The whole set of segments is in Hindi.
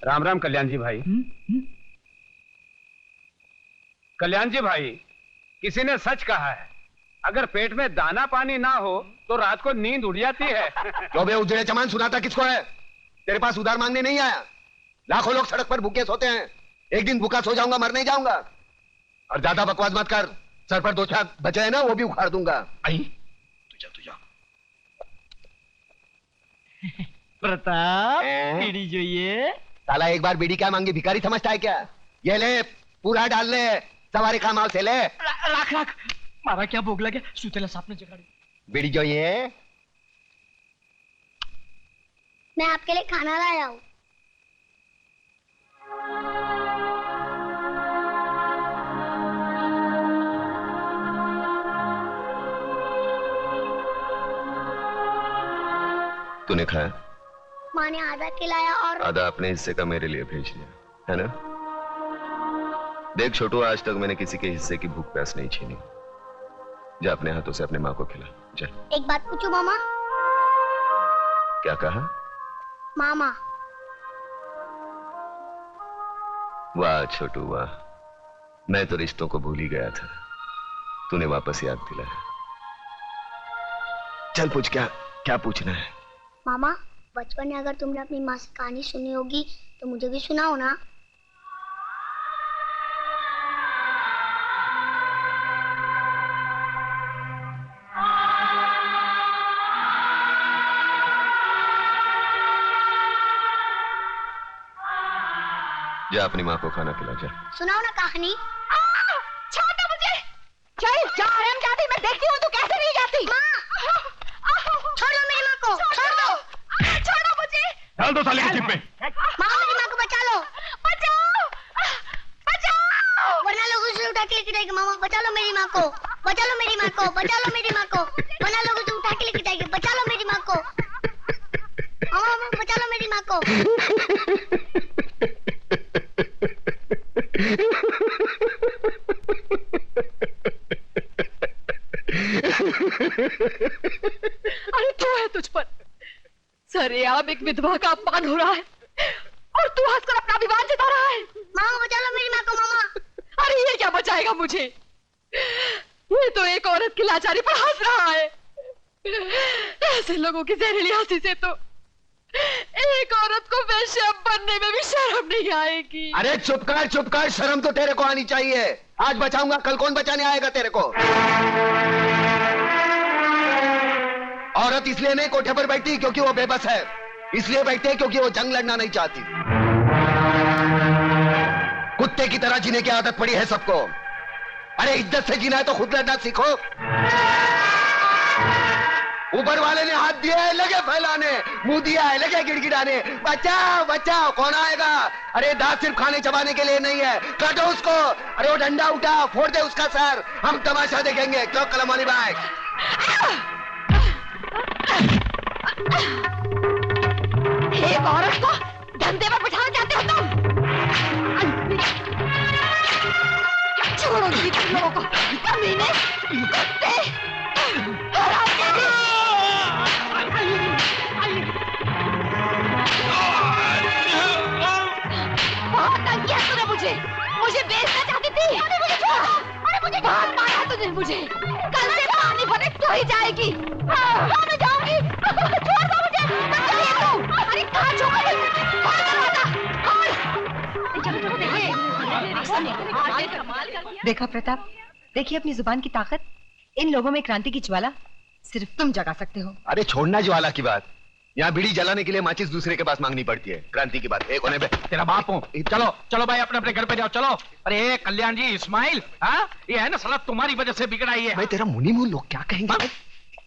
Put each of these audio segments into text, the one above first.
राम राम कल्याण जी भाई। कल्याण जी भाई, किसी ने सच कहा है, अगर पेट में दाना पानी ना हो तो रात को नींद उड़ जाती है। जो बे उजड़े चमान सुनाता किसको है? तेरे पास उधार मांगने नहीं आया। लाखों लोग सड़क पर भूखे सोते हैं, एक दिन भूखा सो जाऊंगा, मर नहीं जाऊंगा। और ज्यादा बकवास मत कर, सर पर 2 छाप बचे हैं ना, वो भी उखाड़ दूंगा। आई तू जा प्रताप बीड़ी જોઈએ साला एक बार बीड़ी क्या मांगी, भिखारी समझता है क्या? ये ले, पूरा डाल ले, सवारी का माल से ले। राख राख मारा क्या भोग लगे, सुतेला सापने जगाड़ी। बीड़ी જોઈએ? मैं आपके लिए खाना लाया हूँ। तूने खाया? माँ ने आधा खिलाया और आधा अपने हिस्से का मेरे लिए भेज दिया है ना? देख छोटू, आज तक मैंने किसी के हिस्से की भूख प्यास नहीं छीनी। जा अपने हाथों से अपने माँ को खिला, जा। एक बात पूछूं मामा? क्या कहा? मामा। वाह छोटू वाह, मैं तो रिश्तों को भूल ही गया था, तूने वापस याद दिलाया। चल पूछ, क्या क्या पूछना है? मामा, बचपन में अगर तुमने अपनी माँ से कहानी सुनी होगी तो मुझे भी सुनाओ ना। जा अपनी माँ को खाना खिला, जा। सुनाओ ना कहानी। छोड़ो मुझे। चल जा हरामजादी, मैं देखती हूँ तू कैसे नहीं जाती। छोड़ दो मेरी माँ को, छोड़ दो। छोड़ो मुझे। डाल दो साले की जिप में। मामा, मेरी माँ को बचा लो। बचाओ बचाओ। वरना लोग उसे उठा के लेके जाएंगे। मामा बचा लो मेरी माँ को, बचा लो मेरी माँ को, बचा लो मेरी माँ को। वरना लोग उसे उठा के लेके जाएंगे। बचा लो मेरी माँ को। मामा बचा लो मेरी माँ को। अरे तू है तुझ पर सरेआम एक विधवा का अपमान हो रहा है और तू हंसकर अपना विवाद जता रहा है। मामा बचा लो मेरी माँ को। मामा, अरे ये क्या बचाएगा मुझे? ये तो एक औरत की लाचारी पर हंस रहा है। ऐसे लोगों की जहरीली हंसी से तो एक औरत को वेश्या बनने में भी शर्म नहीं आएगी। अरे चुप कर, शर्म तो तेरे को आनी चाहिए। आज बचाऊंगा, कल कौन बचाने आएगा तेरे को? औरत इसलिए नहीं कोठे पर बैठती क्योंकि वो बेबस है, इसलिए बैठती है क्योंकि वो जंग लड़ना नहीं चाहती। कुत्ते की तरह जीने की आदत पड़ी है सबको। अरे इज्जत से जीना है तो खुद लड़ना सीखो। ऊपर वाले ने हाथ दिया है, लगे फैलाने, मुंह दिया है, लगे गिड़गिड़ाने। बचाओ बचाओ, कौन आएगा? अरे दांत सिर्फ खाने चबाने के लिए नहीं है, काटो उसको। अरे वो डंडा उठा, फोड़ दे उसका सर, हम तमाशा देखेंगे। क्यों कलम वाली भाई? एक औरत को धंधे पर बिठाना चाहते हो तुम? छोड़ो नहीं तुम लोगों को, कमीने, कुत्ते, हरामजादे। बहुत तंग किया तूने मुझे बेचना चाहती थी। अरे मुझे छोड़ दो, अरे मुझे बहुत मारा तुझे मुझे। कल से पानी भरे तो ही जाएगी। हाँ मैं जाऊंगी। छोड़ दो मुझे, मत जाइए तू। अरे कहाँ छोड़ दो? देखा प्रताप, देखिए अपनी जुबान की ताकत। इन लोगों में क्रांति की ज्वाला सिर्फ तुम जगा सकते हो। अरे छोड़ना ज्वाला की बात, यहाँ बीड़ी जलाने के लिए माचिस दूसरे के पास मांगनी पड़ती है। क्रांति की बात एक होने पे तेरा बाप हूँ। चलो चलो भाई, अपने अपने घर पे जाओ, चलो। अरे कल्याण जी, इस्माइल, हाँ ये है ना साला तुम्हारी वजह से बिगड़ा ही है। मैं तेरा मुनी मुंह, लोग क्या कहेंगे?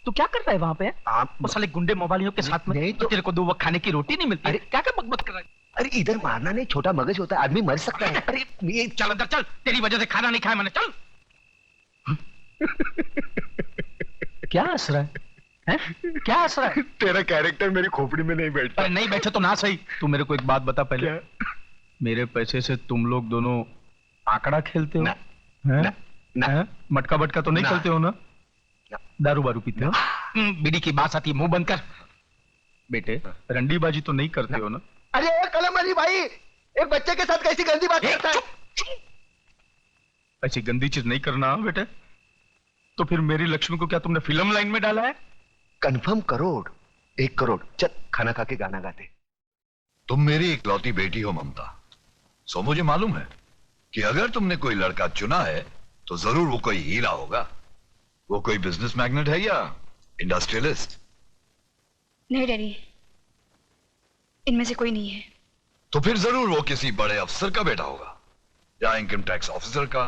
तू क्या कर रहा है वहाँ पे? आप वो साले गुंडे मोबाइलियों के साथ में तो तेरे को 2 वक्त खाने की रोटी नहीं मिलती। अरे क्या क्या बकबक कर रहा है? अरे इधर मारना नहीं, छोटा मगज होता है, आदमी मर सकता है। अरे ये चल अंदर चल, तेरी वजह से खाना नहीं खाया मैंने, चल। क्या हंस रहा है? क्या हंस रहा है? तेरा कैरेक्टर मेरी खोपड़ी में नहीं बैठता। अरे नहीं बैठे तो ना सही। तू मेरे को एक बात बता पहले, मेरे पैसे से तुम लोग दोनों आंकड़ा खेलते हो? ना, हैं? ना, ना, हैं? मटका बटका तो नहीं ना, खेलते हो ना? ना। दारू बारू पीते हो? बीड़ी की बात आती है, मुंह बंद कर। बेटे रंडीबाजी तो नहीं करते हो ना? अरे कलम अली भाई, एक बच्चे के साथ कैसी गंदी बात करता है? ऐसी गंदी चीज नहीं करना बेटे। तो फिर मेरी लक्ष्मी को क्या तुमने फिल्म लाइन में डाला है? कंफर्म करोड़, 1 करोड़। चल खाना खा के गाना गाते। तुम मेरी इकलौती बेटी हो ममता, सो मुझे मालूम है कि अगर तुमने कोई लड़का चुना है तो जरूर वो कोई हीरा होगा। वो कोई बिजनेस मैग्नेट है या इंडस्ट्रियलिस्ट? नहीं डैडी, इनमें से कोई नहीं है। तो फिर जरूर वो किसी बड़े अफसर का बेटा होगा, या इनकम टैक्स ऑफिसर का,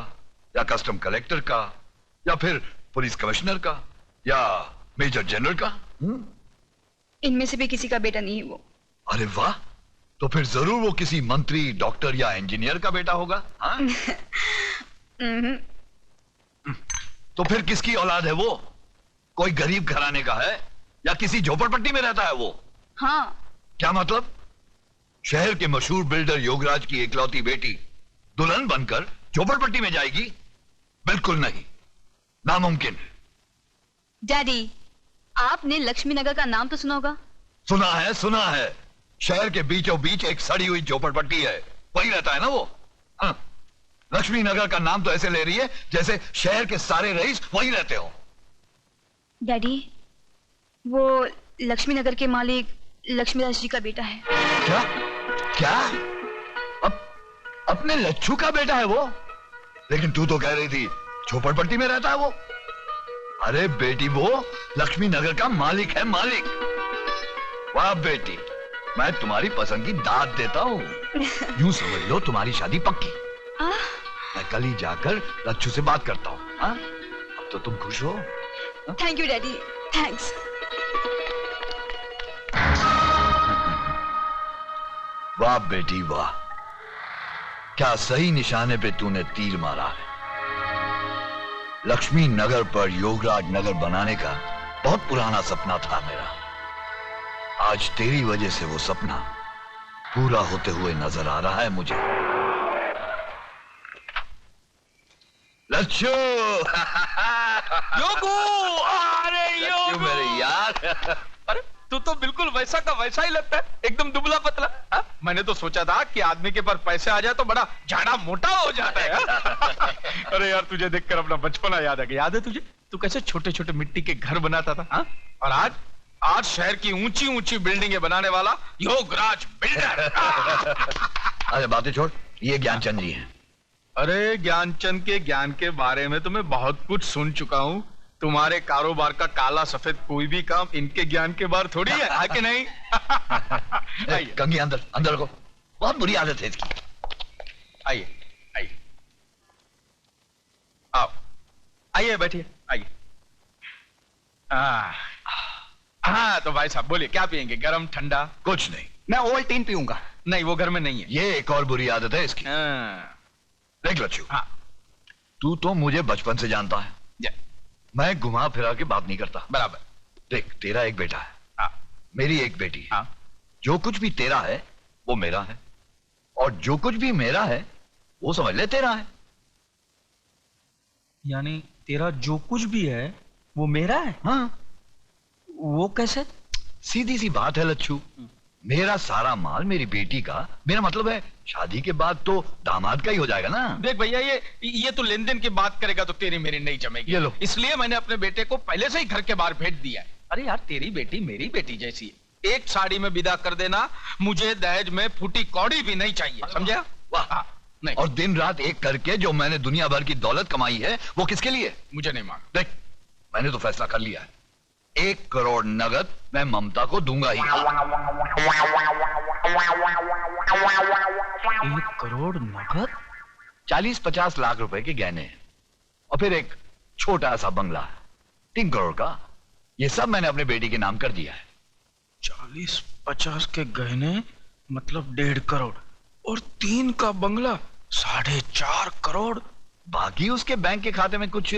या कस्टम कलेक्टर का, या फिर पुलिस कमिश्नर का, या मेजर जनरल का। इनमें से भी किसी का बेटा नहीं है वो। अरे वाह, तो फिर जरूर वो किसी मंत्री, डॉक्टर या इंजीनियर का बेटा होगा। हाँ? तो फिर किसकी औलाद है वो? कोई गरीब घराने का है या किसी झोपड़पट्टी में रहता है वो? हाँ। क्या मतलब? शहर के मशहूर बिल्डर योगराज की इकलौती बेटी दुल्हन बनकर झोपड़पट्टी में जाएगी? बिल्कुल नहीं, नामुमकिन। डैडी, आपने लक्ष्मी नगर का नाम तो सुना होगा? सुना है। शहर के बीचों बीच एक सड़ी हुई झोपड़पट्टी है, वही रहता है ना वो। हाँ। लक्ष्मी नगर का नाम तो ऐसे ले रही है जैसे शहर के सारे रईस वही रहते हो। डैडी, वो लक्ष्मी नगर के मालिक लक्ष्मीदास जी का बेटा है। क्या? अपने लच्छू का बेटा है वो? लेकिन तू तो कह रही थी झोपड़पट्टी में रहता है वो। अरे बेटी, वो लक्ष्मी नगर का मालिक है, मालिक। वाह बेटी, मैं तुम्हारी पसंद की दाद देता हूँ। यूं समझ लो तुम्हारी शादी पक्की। मैं कल ही जाकर लच्छू से बात करता हूँ। अब तो तुम खुश हो? Thank you daddy, thanks. वाह बेटी वाह, क्या सही निशाने पे तूने तीर मारा है। लक्ष्मी नगर पर योगराज नगर बनाने का बहुत पुराना सपना था मेरा। आज तेरी वजह से वो सपना पूरा होते हुए नजर आ रहा है मुझे। लच्छू योगू, अरे योगू मेरे यार। अरे तू तो बिल्कुल वैसा का वैसा ही लगता है, एकदम दुबला पतला। हा? मैंने तो सोचा था कि आदमी के पास पैसे आ जाए तो बड़ा झाड़ा मोटा हो जाता है। अरे यार, तुझे देखकर अपना बचपना याद आ गया। याद है तुझे, तू कैसे छोटे छोटे मिट्टी के घर बनाता था? हा? और आज शहर की ऊंची ऊंची बिल्डिंगें बनाने वाला योगराज बिल्डर। अरे बातें छोड़, ये ज्ञानचंद जी हैं। अरे ज्ञानचंद के ज्ञान के बारे में तो मैं बहुत कुछ सुन चुका हूँ। तुम्हारे कारोबार का काला सफेद कोई भी काम इनके ज्ञान के बाहर थोड़ी है कि नहीं? कंगी अंदर को, बहुत बुरी आदत है इसकी। आइए आओ, आइए बैठिए, आइए। हाँ तो भाई साहब बोलिए, क्या पियेंगे, गरम ठंडा? कुछ नहीं। मैं ओवल्टीन पीऊंगा। नहीं, वो घर में नहीं है। ये एक और बुरी आदत है इसकी। देख लच्छू, हाँ। तू तो मुझे बचपन से जानता है। मैं घुमा फिरा के बात नहीं करता। बराबर। देख, तेरा एक बेटा है, हाँ। मेरी एक बेटी है। हाँ। जो कुछ भी तेरा है वो मेरा है, और जो कुछ भी मेरा है वो समझ ले तेरा है। यानी तेरा जो कुछ भी है वो मेरा है? हाँ। वो कैसे? सीधी सी बात है लच्छू, मेरा सारा माल मेरी बेटी का, मेरा मतलब है शादी के बाद तो दामाद का ही हो जाएगा ना। देख भैया, ये तो लेन देन की बात करेगा तो तेरी मेरी नहीं जमेगी। ये लो। इसलिए मैंने अपने बेटे को पहले से ही घर के बाहर भेज दिया है। अरे यार, तेरी बेटी मेरी बेटी जैसी है। एक साड़ी में विदा कर देना, मुझे दहेज में फूटी कौड़ी भी नहीं चाहिए, समझा? वाह। नहीं। और दिन रात एक करके जो मैंने दुनिया भर की दौलत कमाई है वो किसके लिए? मुझे नहीं मांग। देख, मैंने तो फैसला कर लिया है, 1 करोड़ नगद मैं ममता को दूंगा ही। 1 करोड़ नगद? 40-50 लाख रुपए के गहने हैं, और फिर एक छोटा सा बंगला 3 करोड़ का। ये सब मैंने अपने बेटी के नाम कर दिया है। 40-50 के गहने मतलब 1.5 करोड़, और 3 का बंगला 4.5 करोड़। बाकी उसके बैंक के खाते में कुछ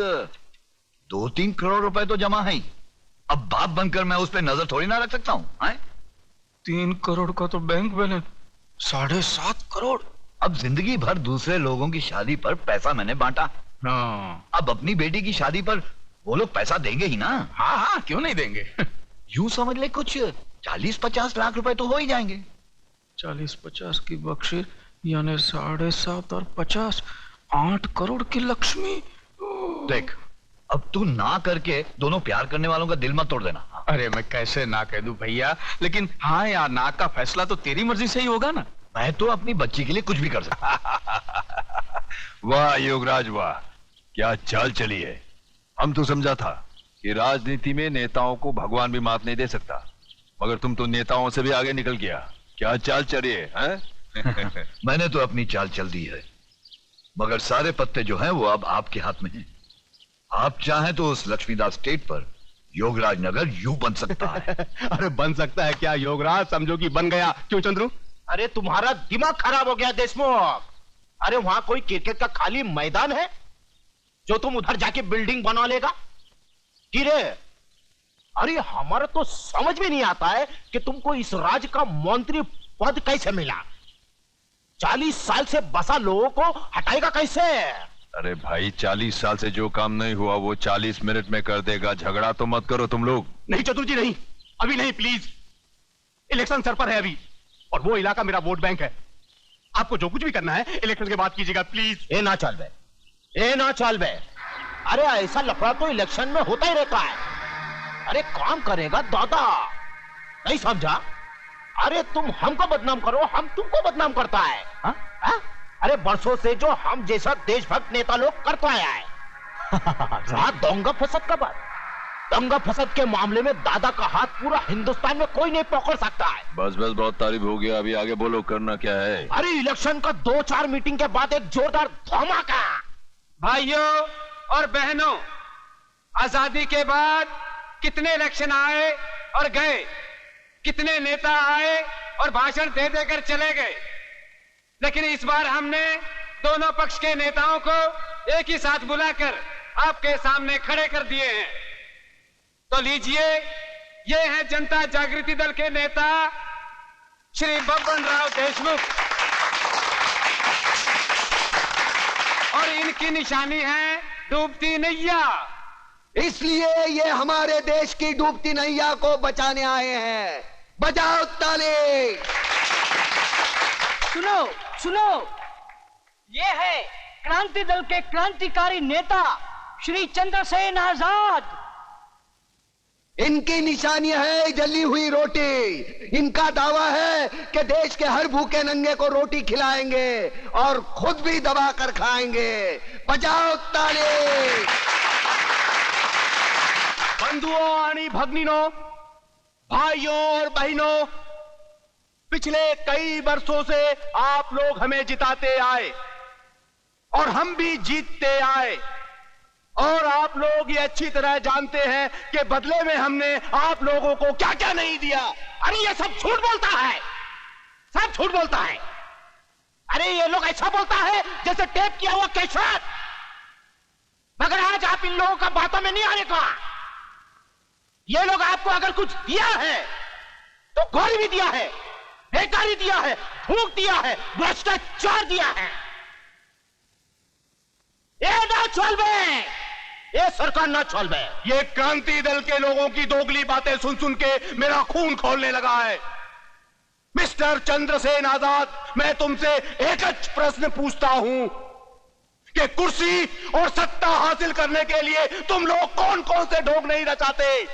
2-3 करोड़ रुपए तो जमा है ही। अब बाप बनकर मैं उस पर नजर थोड़ी ना रख सकता हूँ। 3 करोड़ का तो बैंक बैलेंस 7.5 करोड़। अब जिंदगी भर दूसरे लोगों की शादी पर पैसा मैंने बांटा, हाँ। अब अपनी बेटी की शादी पर वो लोग पैसा देंगे ही ना। हाँ, क्यों नहीं देंगे? यूं समझ ले कुछ 40-50 लाख रुपए तो हो ही जाएंगे। 40-50 की बख्शिश यानी 7.5 और 50, 8 करोड़ की लक्ष्मी। देख, अब तू ना करके दोनों प्यार करने वालों का दिल मत तोड़ देना। अरे मैं कैसे ना कह दूं भैया, लेकिन हाँ यार, ना का फैसला तो तेरी मर्जी से ही होगा ना। मैं तो अपनी बच्ची के लिए कुछ भी कर सकता। वाह योगराज वाह, क्या चाल चली है। हम तो समझा था कि राजनीति में नेताओं को भगवान भी मात नहीं दे सकता, मगर तुम तो नेताओं से भी आगे निकल गया। क्या चाल चली है, हैं? मैंने तो अपनी चाल चल दी है, मगर सारे पत्ते जो हैं वो अब आपके हाथ में हैं। आप चाहें तो उस लक्ष्मीदास स्टेट पर योगराज नगर यूं बन सकता है। अरे बन सकता है क्या योगराज, समझो कि बन गया। क्यों चंद्रू? अरे तुम्हारा दिमाग खराब हो गया देशमुख। अरे वहां कोई क्रिकेट का खाली मैदान है जो तुम उधर जाके बिल्डिंग बना लेगा? गिरे, अरे हमारा तो समझ में नहीं आता है कि तुमको इस राज्य का मंत्री पद कैसे मिला। 40 साल से बसा लोगों को हटाएगा कैसे? अरे भाई, 40 साल से जो काम नहीं हुआ वो 40 मिनट में कर देगा। झगड़ा तो मत करो तुम लोग। नहीं चतुर जी, नहीं, अभी नहीं, प्लीज। इलेक्शन सर पर है अभी, और वो इलाका मेरा वोट बैंक है। आपको जो कुछ भी करना है इलेक्शन के बाद कीजिएगा, प्लीज। ए ना चल बे, ए ना चल बे। अरे ऐसा लफड़ा तो इलेक्शन में होता ही रहता है। अरे काम करेगा दादा, नहीं समझा? अरे तुम हमको बदनाम करो, हम तुमको बदनाम करता है। हा? हा? अरे बरसों से जो हम जैसा देशभक्त नेता लोग करता आया है। रहा दंगा फसद का बात, दंगा फसद के मामले में दादा का हाथ पूरा हिंदुस्तान में कोई नहीं पकड़ सकता है। बस बस, बहुत तारीफ हो गया, अभी आगे बोलो, करना क्या है? अरे इलेक्शन का 2-4 मीटिंग के बाद एक जोरदार धमाका। भाइयों और बहनों, आजादी के बाद कितने इलेक्शन आए और गए, कितने नेता आए और भाषण दे देकर चले गए, लेकिन इस बार हमने दोनों पक्ष के नेताओं को एक ही साथ बुलाकर आपके सामने खड़े कर दिए हैं। तो लीजिए, ये हैं जनता जागृति दल के नेता श्री बब्बन राव देशमुख, और इनकी निशानी है डूबती नैया। इसलिए ये हमारे देश की डूबती नैया को बचाने आए हैं। बजाओ ताली। सुनो सुनो, ये है क्रांति दल के क्रांतिकारी नेता श्री चंद्रसेन आजाद। इनकी निशानी है जली हुई रोटी। इनका दावा है कि देश के हर भूखे नंगे को रोटी खिलाएंगे और खुद भी दबाकर खाएंगे। बजाओ ताली। बंधुओं आणि भगनीनों, भाइयों और बहनों, पिछले कई वर्षों से आप लोग हमें जिताते आए और हम भी जीतते आए, और आप लोग ये अच्छी तरह जानते हैं कि बदले में हमने आप लोगों को क्या क्या नहीं दिया। अरे ये सब झूठ बोलता है, सब झूठ बोलता है। अरे ये लोग ऐसा बोलता है जैसे टेप किया हुआ कैसेट। मगर आज आप इन लोगों का बातों में नहीं आने का। ये लोग आपको अगर कुछ दिया है तो गौरी भी दिया है, बेकारी दिया है, भूख दिया है, भ्रष्टाचार दिया है। ये ना चलबे, ये सरकार ना चलबे। ये क्रांति दल के लोगों की दोगली बातें सुन सुन के मेरा खून खौलने लगा है। मिस्टर चंद्रसेन आजाद, मैं तुमसे एक प्रश्न पूछता हूं कि कुर्सी और सत्ता हासिल करने के लिए तुम लोग कौन कौन से ढोंग नहीं रचाते?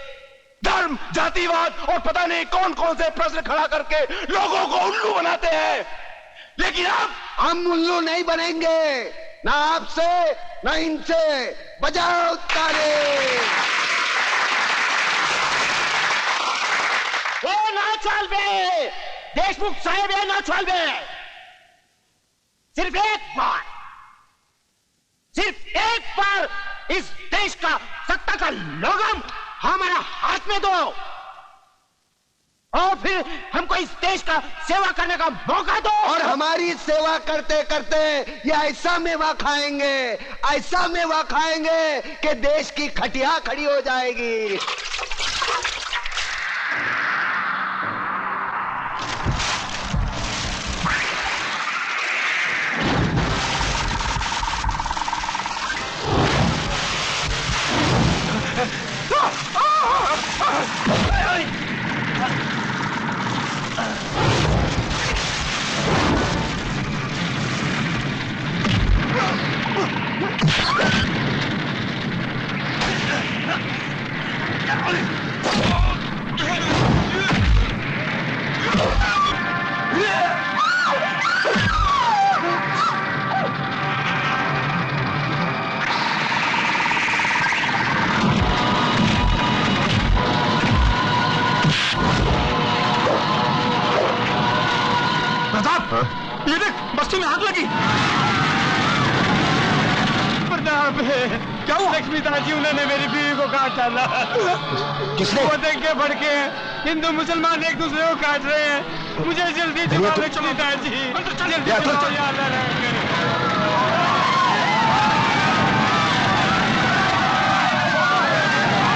धर्म, जातिवाद और पता नहीं कौन कौन से प्रश्न खड़ा करके लोगों को उल्लू बनाते हैं। लेकिन अब हम उल्लू नहीं बनेंगे, ना आपसे ना इनसे। बजाओ ताली। वो ना चलबे, देशमुख साहेब, ये ना चलबे। सिर्फ एक बार इस देश का सत्ता का लोगम हमारा हाथ में दो, और फिर हमको इस देश का सेवा करने का मौका दो। और हमारी सेवा करते करते ये ऐसा मेवा खाएंगे, ऐसा मेवा खाएंगे कि देश की खटिया खड़ी हो जाएगी। प्रताप, ये देख बस्ती में आग लगी। प्रताप, क्या हुआ? लक्ष्मीदास जी, उन्होंने मेरी बीवी को काट डाला। किसने? वो देख के भड़के हैं, हिंदू मुसलमान एक दूसरे को काट रहे हैं। मुझे जल्दी चलो लक्ष्मीदास जी, जल्दी चलो, या अल्लाह रहम करे।